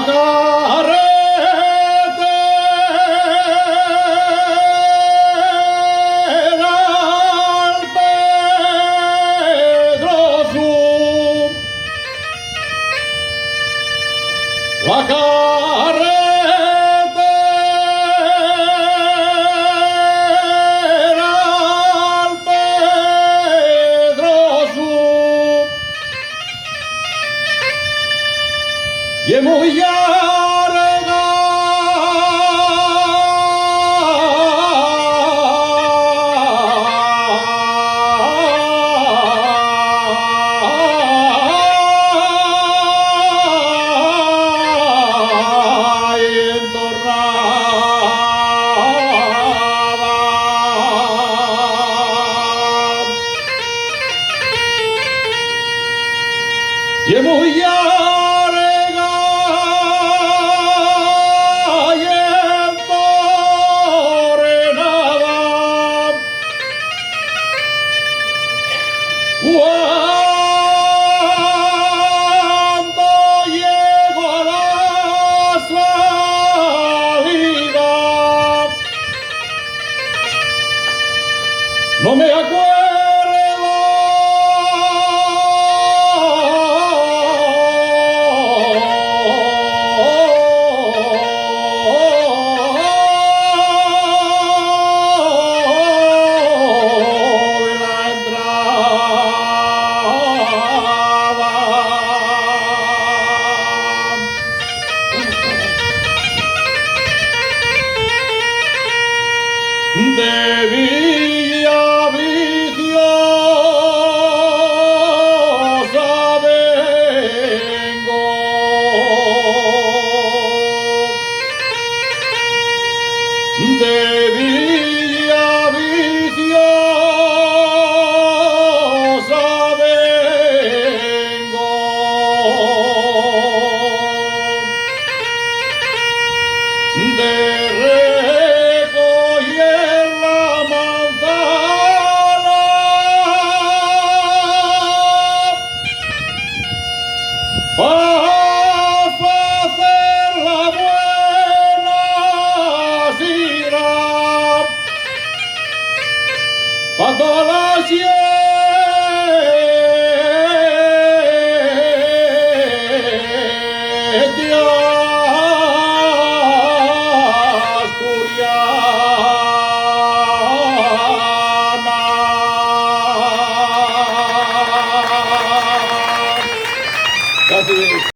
carretera al Pedroso, la carretera al Pedroso, y es muy larga y entornada, y es muy larga y entornada. Cuando llego a la salida, no me acuerdo de la entrada de Villa Viciosa vengo, de Villa Viciosa vengo, de